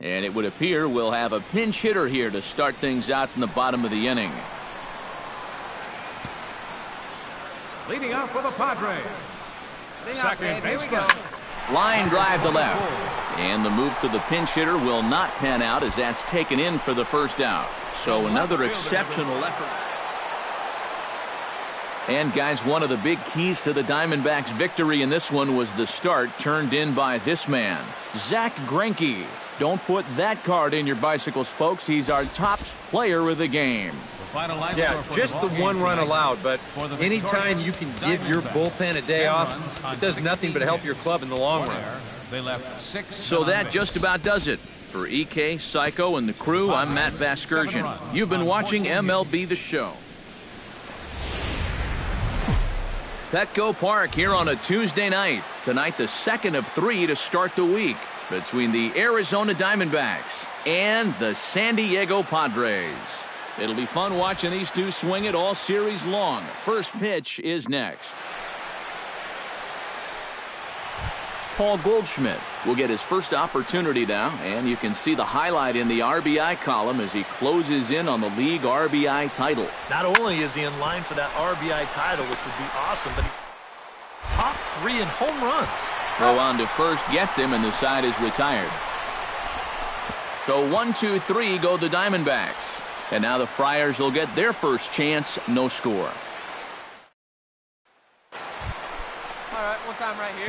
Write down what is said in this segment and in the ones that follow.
And it would appear we'll have a pinch hitter here to start things out in the bottom of the inning. Leading off for the Padres. Second baseman. Line drive to left. And the move to the pinch hitter will not pan out as that's taken in for the first out. So another exceptional effort. And guys, one of the big keys to the Diamondbacks' victory in this one was the start turned in by this man, Zack Greinke. Don't put that card in your bicycle spokes. He's our top player of the game. Yeah, just the one run allowed, but anytime you can give your bullpen a day off, it does nothing but help your club in the long run. So that just about does it. For EK, Psycho, and the crew, I'm Matt Vasgersian. You've been watching MLB The Show. Petco Park here on a Tuesday night. Tonight, the second of 3 to start the week between the Arizona Diamondbacks and the San Diego Padres. It'll be fun watching these two swing it all series long. First pitch is next. Paul Goldschmidt will get his first opportunity now, and you can see the highlight in the RBI column as he closes in on the league RBI title. Not only is he in line for that RBI title, which would be awesome, but he's top 3 in home runs. Throw on to first gets him, and the side is retired. So 1-2-3 go the Diamondbacks. And now the Friars will get their first chance, no score.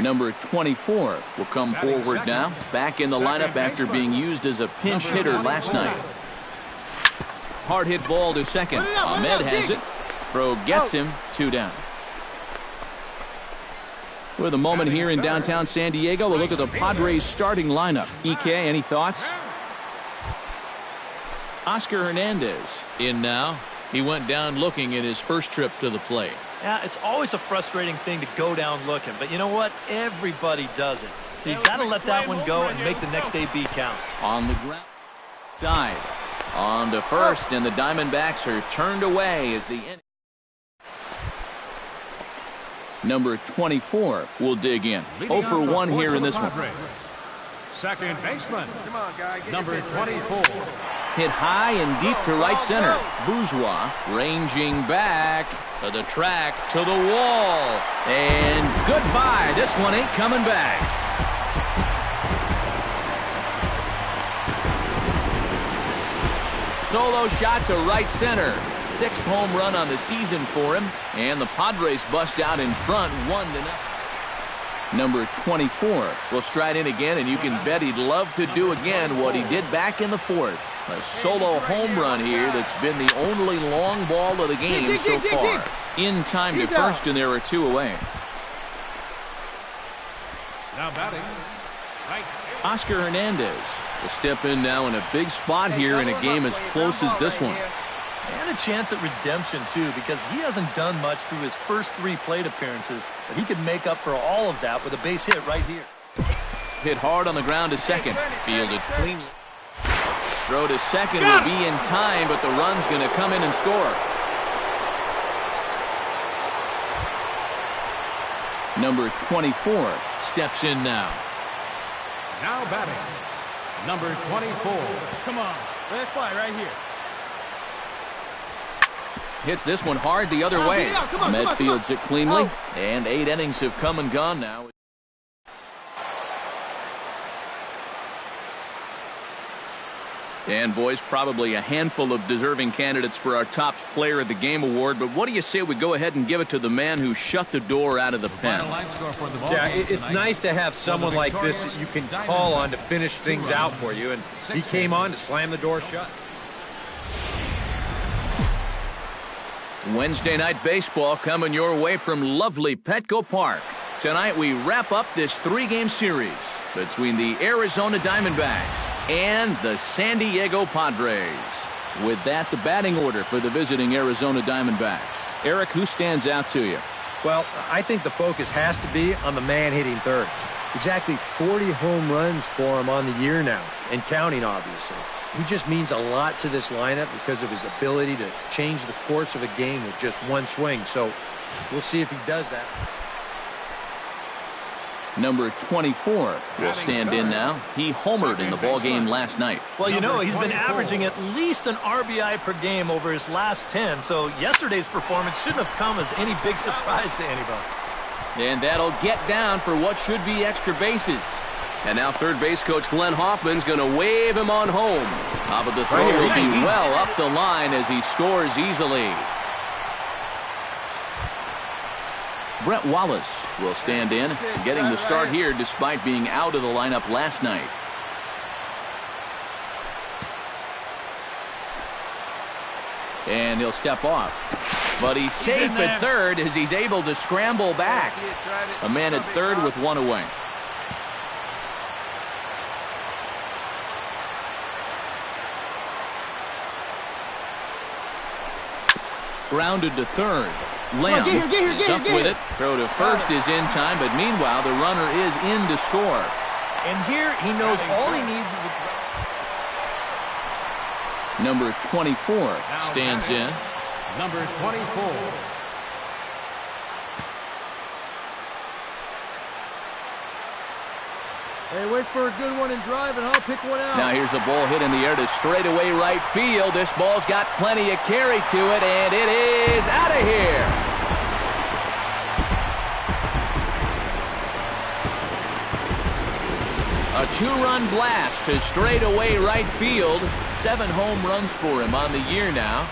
Number 24 will come forward now, back in the lineup after being used as a pinch hitter last night. Hard hit ball to second. Ahmed has it. Throw gets him, 2 down. With a moment here in downtown San Diego, we'll look at the Padres starting lineup. EK, any thoughts? Oscar Hernandez in now. He went down looking at his first trip to the plate. Yeah, it's always a frustrating thing to go down looking, but you know what? Everybody does it. So you got to let that one go and make the next AB count. On the ground, dive. On to first, and the Diamondbacks are turned away as the inning. Number 24 will dig in. 0 for 1 here in this one. Second baseman. Come on, guy. Number 24. Hit high and deep to right center. Bourgeois ranging back to the track, to the wall. And goodbye. This one ain't coming back. Solo shot to right center. 6th home run on the season for him. And the Padres bust out in front 1-0. Number 24 will stride in again, and you can bet he'd love to do again what he did back in the 4th. A solo home run here that's been the only long ball of the game so far. In time to first, and there are 2 away. Now batting. Oscar Hernandez will step in now in a big spot here in a game as close as this one. And a chance at redemption, too, because he hasn't done much through his first 3 plate appearances, but he could make up for all of that with a base hit right here. Hit hard on the ground to second. Fielded cleanly. Throw to second will be in time, but the run's going to come in and score. Number 24 steps in now. Now batting. Number 24. Come on. Let's fly right here. Hits this one hard the other way. Ahmed fields it cleanly, and 8 innings have come and gone now. And boys, probably a handful of deserving candidates for our top player of the game award, but what do you say we go ahead and give it to the man who shut the door out of the pen? Yeah, it's nice to have someone like this that you can call on to finish things out for you, and he came on to slam the door shut. Wednesday night baseball coming your way from lovely Petco Park. Tonight we wrap up this 3-game series between the Arizona Diamondbacks and the San Diego Padres. With that, the batting order for the visiting Arizona Diamondbacks. Eric, who stands out to you? Well, I think the focus has to be on the man hitting third. Exactly 40 home runs for him on the year now, and counting, obviously. He just means a lot to this lineup because of his ability to change the course of a game with just one swing. So we'll see if he does that. Number 24 will stand in now. He homered in the ballgame last night. Well, you know, he's been averaging at least an RBI per game over his last 10, so yesterday's performance shouldn't have come as any big surprise to anybody. And that'll get down for what should be extra bases. And now third base coach Glenn Hoffman's going to wave him on home. But the throw will be well up the line as he scores easily. Brett Wallace will stand in, getting the start here despite being out of the lineup last night. And he'll step off. But he's safe at third as he's able to scramble back. A man at third with one away. Grounded to third. Lamb is up with it. Throw to first is in time, but meanwhile the runner is in to score. And here he knows all he needs is a... Number 24 stands in. Number 24. Hey, wait for a good one and drive, and I'll pick one out. Now here's the ball hit in the air to straightaway right field. This ball's got plenty of carry to it, and it is out of here. A two-run blast to straightaway right field. 7 home runs for him on the year now.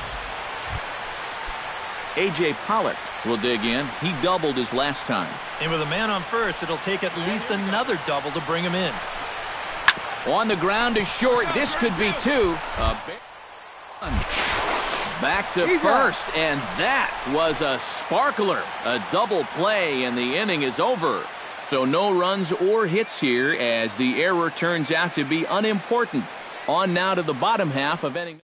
A.J. Pollock will dig in. He doubled his last time. And with a man on first, it'll take at least another double to bring him in. On the ground to short. This could be 2. Back to first, and that was a sparkler. A double play, and the inning is over. So no runs or hits here as the error turns out to be unimportant. On now to the bottom half of inning.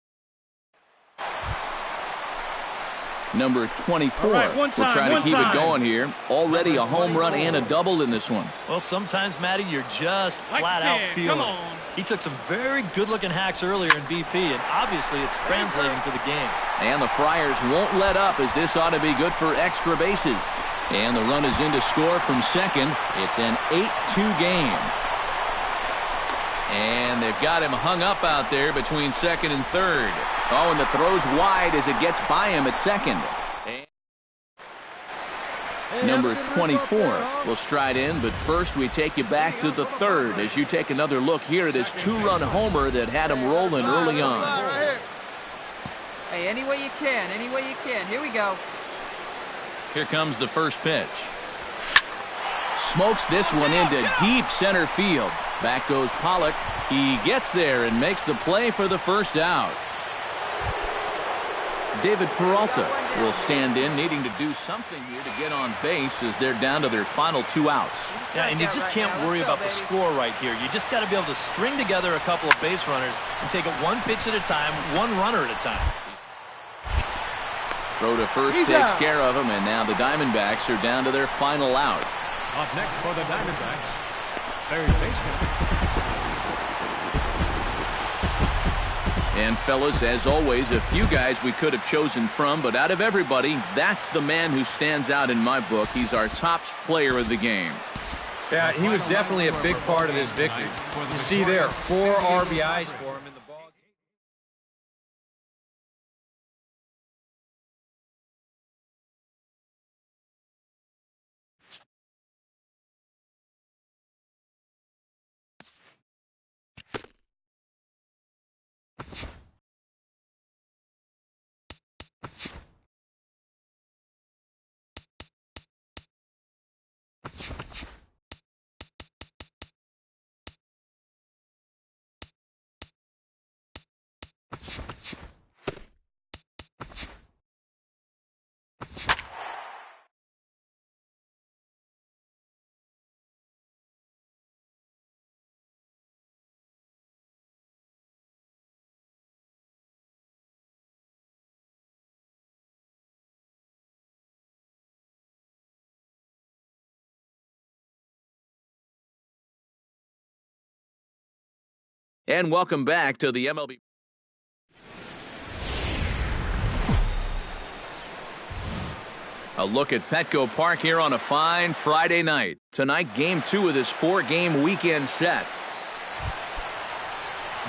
Number 24 will try to keep it going here. Already a home run and a double in this one. Well, sometimes, Matty, you're just flat out feeling it. He took some very good-looking hacks earlier in BP, and obviously it's translating to the game. And the Friars won't let up as this ought to be good for extra bases. And the run is in to score from second. It's an 8-2 game. And they've got him hung up out there between second and third. Oh, and the throw's wide as it gets by him at second. And number 24 will stride in, but first we take you back to the third as you take another look here at his two-run homer that had him rolling early on. Hey, any way you can, any way you can. Here we go. Here comes the first pitch. Smokes this one into deep center field. Back goes Pollock. He gets there and makes the play for the first out. David Peralta will stand in, needing to do something here to get on base as they're down to their final 2 outs. Yeah, and you just can't worry about the score right here. You just got to be able to string together a couple of base runners and take it one pitch at a time, one runner at a time. Throw to first takes care of him, and now the Diamondbacks are down to their final out. Up next for the Diamondbacks, third baseman. And fellas, as always, a few guys we could have chosen from, but out of everybody, that's the man who stands out in my book. He's our top player of the game. Yeah, he was definitely a big part of this victory. You see there, 4 RBIs for him in the ball. And welcome back to the MLB. A look at Petco Park here on a fine Friday night. Tonight, game 2 of this 4-game weekend set.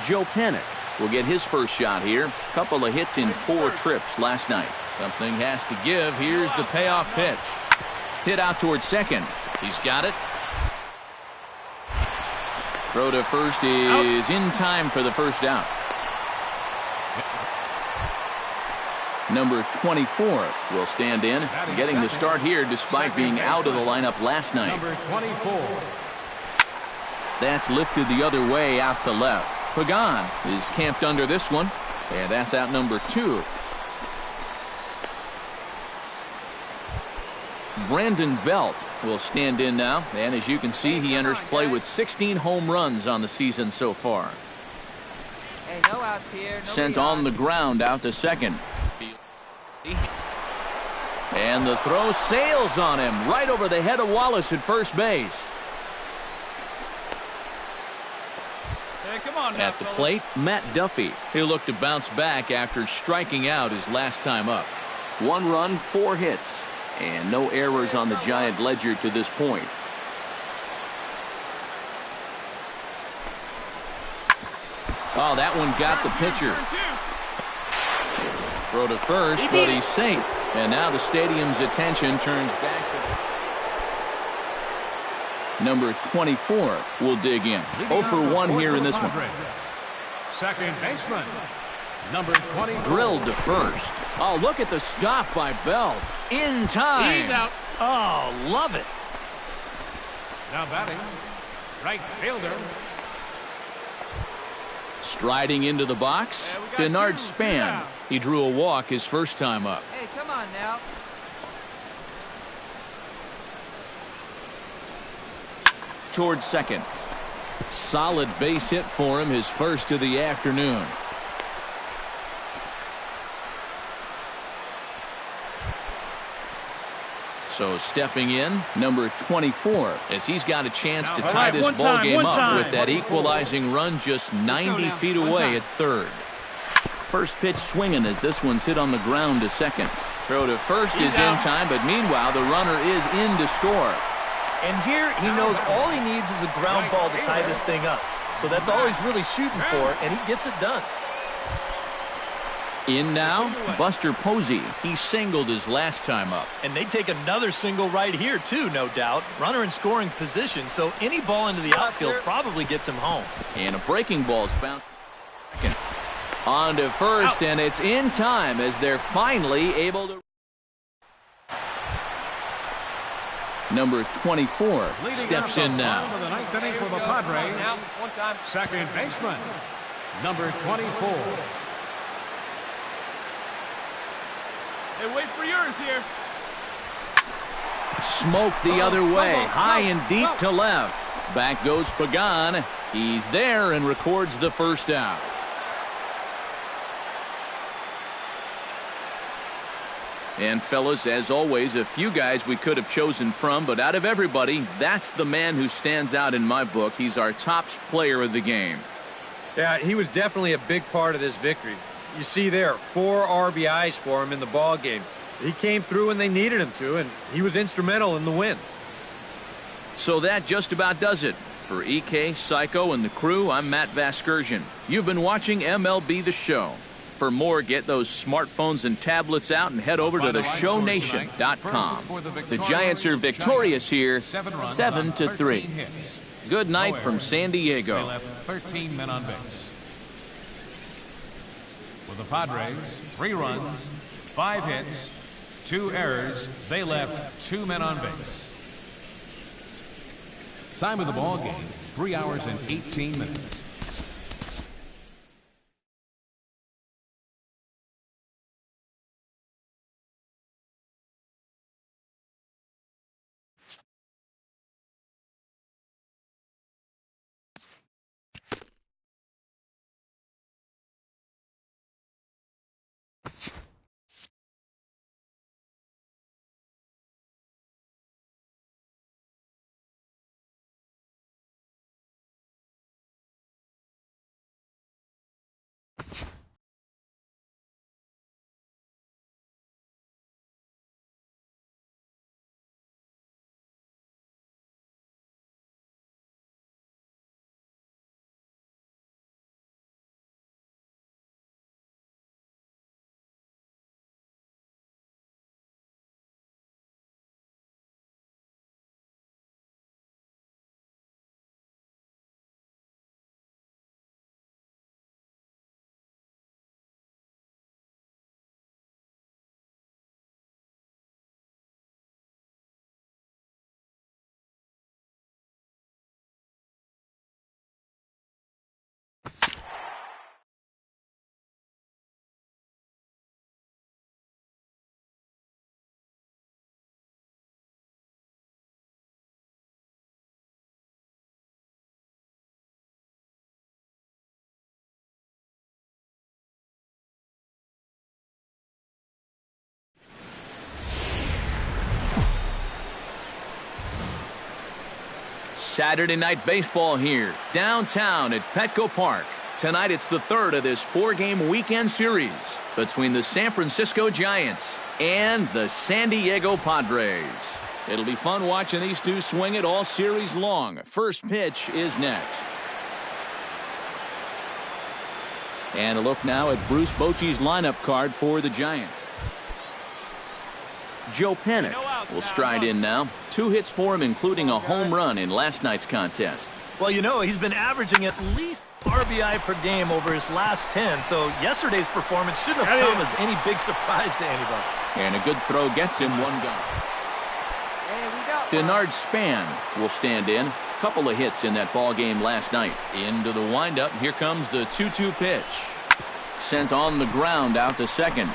Joe Panic will get his first shot here. Couple of hits in 4 trips last night. Something has to give. Here's the payoff pitch. Hit out towards second. He's got it. Throw to first is in time for the first out. Number 24 will stand in, getting the start here despite being out of the lineup last night. Number 24. That's lifted the other way out to left. Pagan is camped under this one, and that's out number 2. Brandon Belt will stand in now, and as you can see, he enters play with 16 home runs on the season so far. Hey, no outs here. Sent on the ground out to second. And the throw sails on him right over the head of Wallace at first base. Hey, come on now, At the plate, Matt Duffy. He'll look to bounce back after striking out his last time up. 1 run, 4 hits, and no errors on the Giant ledger to this point. Oh, that one got the pitcher. Throw to first, but he's safe. And now the stadium's attention turns back to number 24 will dig in. 0 for 1 here in this one. Second baseman, number 20. Drilled to first. Oh, look at the stop by Belt. In time. He's out. Oh, love it. Now batting, right fielder. Striding into the box, Denard Span. He drew a walk his first time up. Hey, come on now. Towards second. Solid base hit for him, his first of the afternoon. So stepping in, number 24, as he's got a chance to tie this ball game up with that equalizing run just 90 feet away at third. First pitch swinging as this one's hit on the ground to second. Throw to first is in time, but meanwhile the runner is in to score. And here he knows all he needs is a ground ball to tie this thing up. So that's all he's really shooting for, and he gets it done. In now, Buster Posey. He singled his last time up. And they take another single right here, too, no doubt. Runner in scoring position, so any ball into the outfield probably gets him home. And a breaking ball is bounced second. On to first, and it's in time as they're finally able to. Number 24 steps in now. To the ninth inning for the Padres. Second baseman, number 24. Hey, wait for yours here. Smoked the other way, high and deep to left. Back goes Pagan. He's there and records the first out. And fellas, as always, a few guys we could have chosen from, but out of everybody, that's the man who stands out in my book. He's our top player of the game. Yeah, he was definitely a big part of this victory. You see there, 4 RBIs for him in the ball game. He came through when they needed him to, and he was instrumental in the win. So that just about does it. For EK, Psycho, and the crew, I'm Matt Vasgersian. You've been watching MLB The Show. For more, get those smartphones and tablets out and head over to theShowNation.com. The Giants are victorious here, 7-3. Good night from San Diego. They left 13 men on base. For the Padres, 3 runs, 5 hits, 2 errors. They left 2 men on base. Time of the ball game, 3 hours and 18 minutes. Saturday night baseball here, downtown at Petco Park. Tonight it's the third of this four-game weekend series between the San Francisco Giants and the San Diego Padres. It'll be fun watching these two swing it all series long. First pitch is next. And a look now at Bruce Bochy's lineup card for the Giants. Joe Pennick will stride in now. 2 hits for him, including a home run in last night's contest. Well, you know, he's been averaging at least RBI per game over his last 10, so yesterday's performance shouldn't have come as any big surprise to anybody. And a good throw gets him one gun. Denard Span will stand in. Couple of hits in that ball game last night. Into the windup. Here comes the 2-2 pitch. Sent on the ground out to second.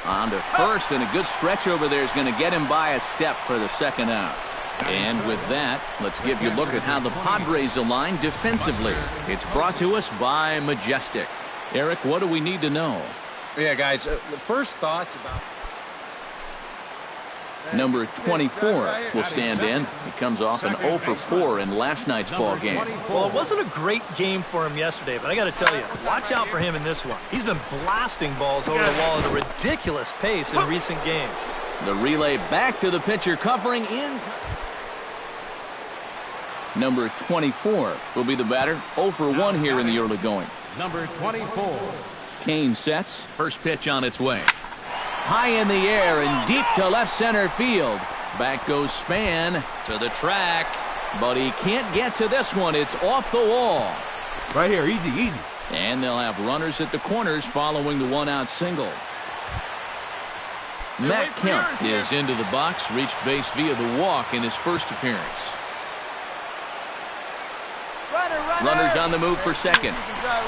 On to first, and a good stretch over there is going to get him by a step for the second out. And with that, let's give you a look at how the Padres align defensively. It's brought to us by Majestic. Eric, what do we need to know? Yeah, guys, the first thoughts about... Number 24 will stand in. He comes off an 0 for 4 in last night's ball game. Well, it wasn't a great game for him yesterday, but I got to tell you, watch out for him in this one. He's been blasting balls over the wall at a ridiculous pace in recent games. The relay back to the pitcher, covering in. Number 24 will be the batter. 0 for 1 here in the early going. Number 24. Kane sets. First pitch on its way. High in the air and deep to left center field. Back goes Span to the track, but he can't get to this one. It's off the wall. Right here, easy, easy. And they'll have runners at the corners following the one-out single. Matt Kemp is into the box, reached base via the walk in his first appearance. Runners on the move for second.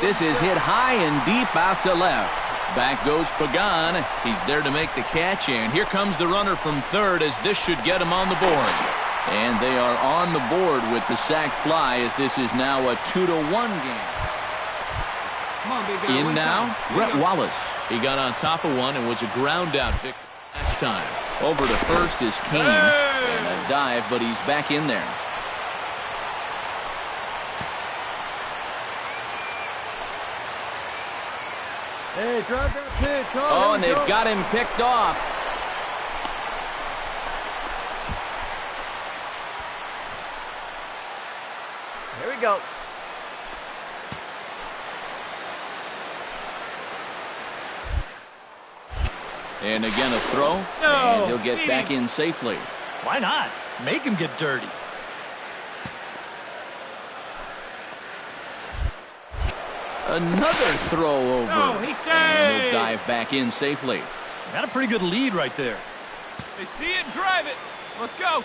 This is hit high and deep out to left. Back goes Pagan. He's there to make the catch, and here comes the runner from third as this should get him on the board. And they are on the board with the sac fly as this is now a 2-1 game. In now, Brett Wallace. He got on top of one and was a ground out victory last time. Over to first is Kane, and a dive, but he's back in there. Hey, drop that pitch. Oh, and they've got him picked off. Here we go. And again a throw, and he'll get back in safely. Why not? Make him get dirty. Another throw over. No, he's safe. And he'll dive back in safely. Got a pretty good lead right there. They see it, drive it. Let's go.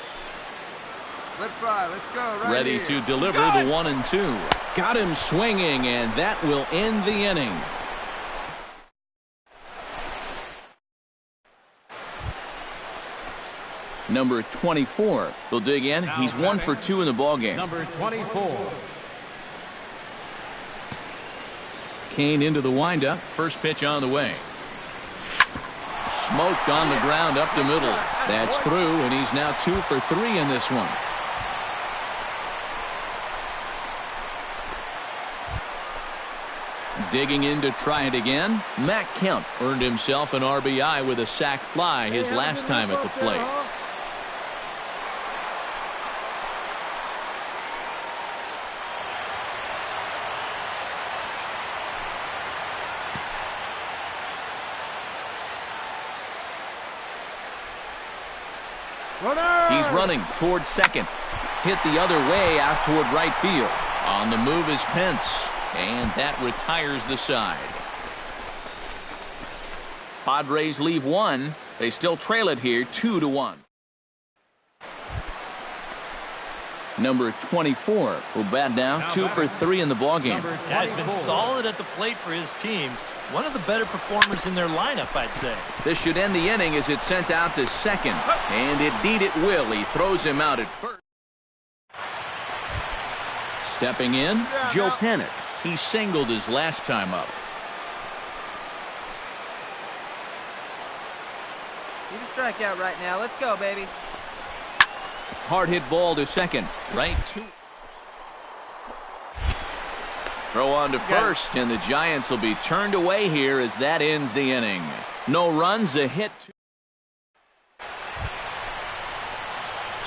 Let fly. Let's go. Right Ready here. to deliver the 1-2. Got him swinging, and that will end the inning. Number 24 will dig in. He's 1 for 2 in the ball game. Number 24. Kane into the windup. First pitch on the way. Smoked on the ground up the middle. That's through, and he's now 2 for 3 in this one. Digging in to try it again. Matt Kemp earned himself an RBI with a sac fly his last time at the plate. He's running towards second. Hit the other way out toward right field. On the move is Pence. And that retires the side. Padres leave 1. They still trail it here 2-1. Number 24 will bat now 2 for 3 in the ballgame. Has been solid at the plate for his team. One of the better performers in their lineup, I'd say. This should end the inning as it's sent out to second. And indeed it will. He throws him out at first. Stepping in, Joe Pennick. He singled his last time up. You can strike out right now. Let's go, baby. Hard hit ball to second. Right to. Throw on to first, and the Giants will be turned away here as that ends the inning. No runs, a hit.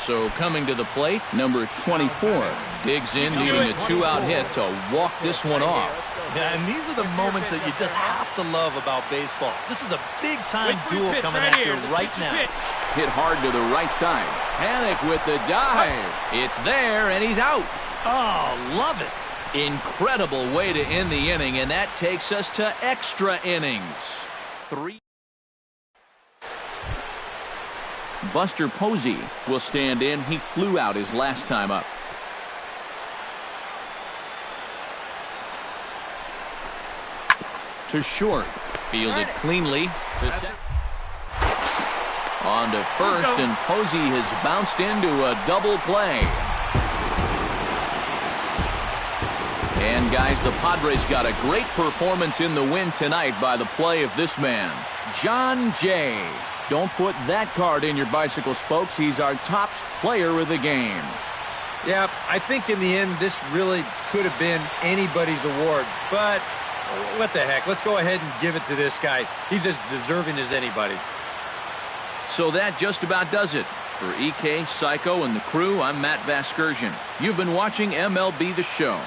So coming to the plate, number 24 digs in, needing a two-out hit to walk this one off. Yeah, and these are the moments that you just have to love about baseball. This is a big-time duel coming at you right now. Hit hard to the right side. Panic with the dive. It's there, and he's out. Oh, love it. Incredible way to end the inning, and that takes us to extra innings. 3. Buster Posey will stand in. He flew out his last time up. To short. Fielded cleanly. On to first, and Posey has bounced into a double play. And guys, the Padres got a great performance in the win tonight by the play of this man, John Jay. Don't put that card in your bicycle spokes. He's our top player of the game. Yeah, I think in the end, this really could have been anybody's award. But what the heck? Let's go ahead and give it to this guy. He's as deserving as anybody. So that just about does it. For EK, Psycho, and the crew, I'm Matt Vasgersian. You've been watching MLB The Show.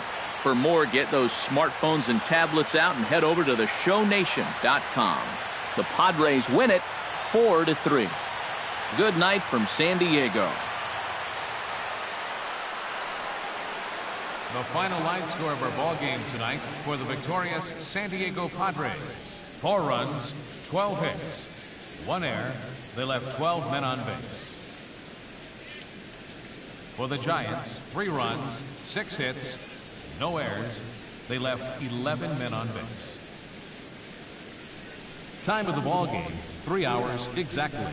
For more, get those smartphones and tablets out and head over to theshownation.com. The Padres win it 4-3. Good night from San Diego. The final line score of our ball game tonight for the victorious San Diego Padres. 4 runs, 12 hits, 1 error. They left 12 men on base. For the Giants, 3 runs, 6 hits, no errors. They left 11 men on base. Time of the ball game, 3 hours exactly.